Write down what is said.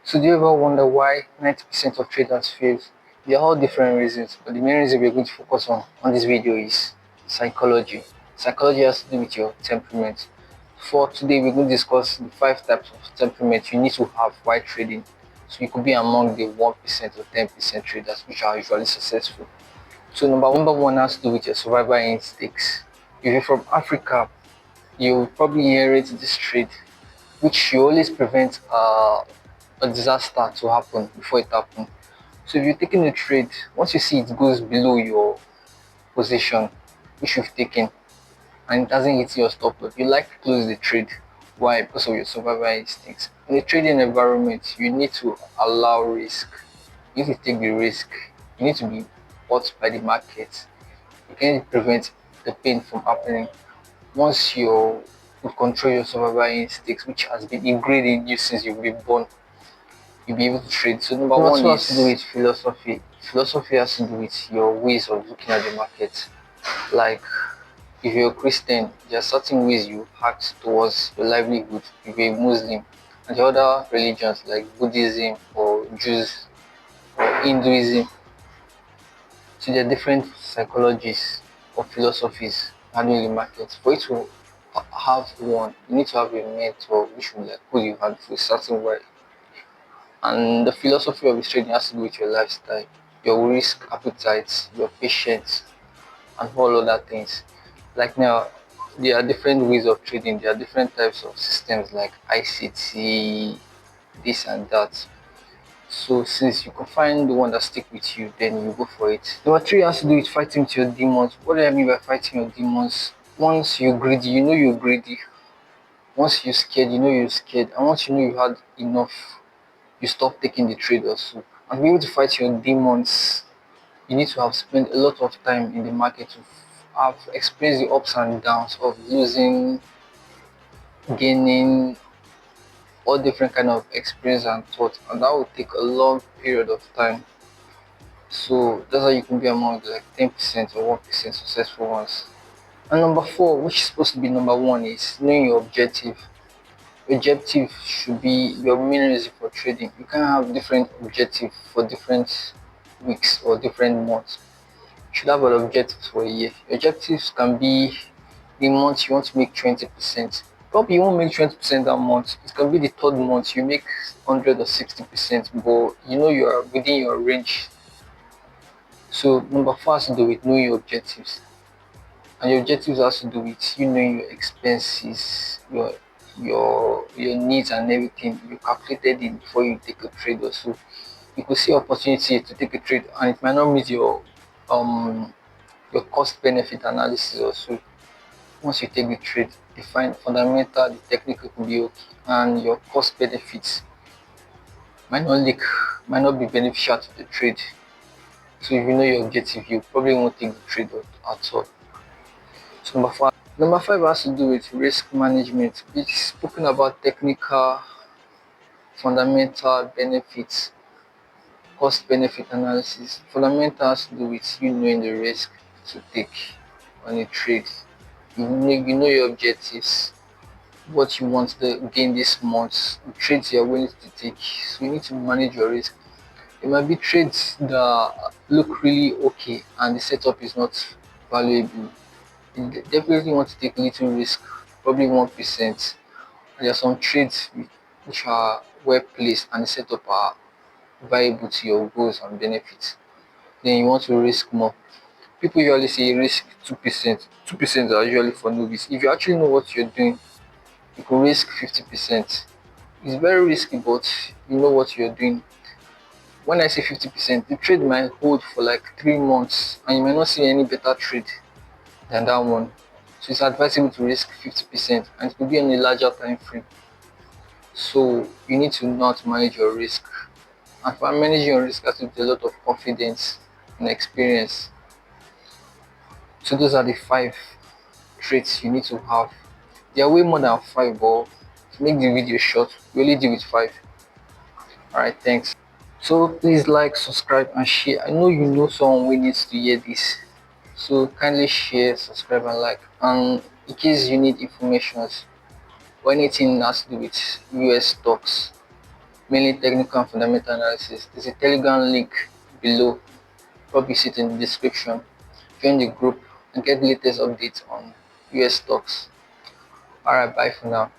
So do you ever wonder why 90% of traders fail? There are all different reasons, but the main reason we're going to focus on this video is psychology. Psychology has to do with your temperament. For today, we're going to discuss the 5 types of temperament you need to have while trading. So you could be among the 1% or 10% traders which are usually successful. So number one has to do with your survival instincts. If you're from Africa, you probably inherit this trait, which you always prevent a disaster to happen before it happens. So if you're taking a trade, once you see it goes below your position which you've taken and it doesn't hit your stop loss, you like to close the trade. Why? Because of your survival instincts. In a trading environment, you need to allow risk. You need to take the risk. You need to be bought by the market. You can prevent the pain from happening. Once you control your survival instincts, which has been ingrained in you since you've been born, you'll be able to trade. So number one has to do with philosophy. Philosophy has to do with your ways of looking at the market. Like if you're a Christian, there are certain ways you act towards your livelihood. If you're a Muslim, and the other religions like Buddhism or Jews or Hinduism, so there are different psychologies or philosophies handling the market. For you to have one, you need to have a mentor which will like pull you hand for a certain way. And the philosophy of this trading has to do with your lifestyle, your risk appetite, your patience, and all other things. Like now, there are different ways of trading, there are different types of systems like ICT, this and that. So since you can find the one that stick with you, then you go for it. Number three has to do with fighting with your demons. What do I mean by fighting your demons? Once you're greedy, you know you're greedy. Once you're scared, you know you're scared. And once you know you had enough, you stop taking the trade also. And to be able to fight your demons, you need to have spent a lot of time in the market to have experienced the ups and downs of losing, gaining, all different kind of experience and thought, and that will take a long period of time. So that's how you can be among the like 10% or 1% successful ones. And number four, which is supposed to be number one, is knowing your objective. Your objective should be your main reason for trading. You can have different objectives for different weeks or different months. You should have an objective for a year. Your objectives can be the month you want to make 20%. Probably you won't make 20% that month. It can be the third month you make 100 or 60%, but you know you are within your range. So number four has to do with knowing your objectives. And your objectives has to do with you knowing your expenses, your needs and everything. You calculated it before you take a trade or so. You could see opportunity to take a trade and it might not meet your cost benefit analysis also. Once you take the trade, define fundamental, the technical could be okay, and your cost benefits might not be beneficial to the trade. So if you know your objective, you probably won't take the trade at all. So number five has to do with risk management. It's spoken about technical, fundamental benefits, cost benefit analysis. Fundamental has to do with you knowing the risk to take on a trade. You know your objectives, what you want to gain this month, the trades you're willing to take. So you need to manage your risk. There might be trades that look really okay and the setup is not valuable. You definitely want to take little risk, probably 1%. And there are some trades which are well placed and the setup are viable to your goals and benefits. Then you want to risk more. People usually say risk 2%. 2% are usually for novice. If you actually know what you're doing, you could risk 50%. It's very risky, but you know what you're doing. When I say 50%, the trade might hold for like 3 months and you might not see any better trade than that one. So it's advisable to risk 50% and it could be on a larger time frame. So you need to know how to manage your risk. And for managing your risk has to be a lot of confidence and experience. So those are the 5 traits you need to have. There are way more than 5, but to make the video short, we only deal with 5. Alright, thanks. So please like, subscribe and share. I know you know someone who needs to hear this. So kindly share, subscribe and like. And in case you need information or anything that has to do with US stocks, mainly technical and fundamental analysis. There's a Telegram link below, probably see it in the description. Join the group and get the latest updates on US stocks. Alright, bye for now.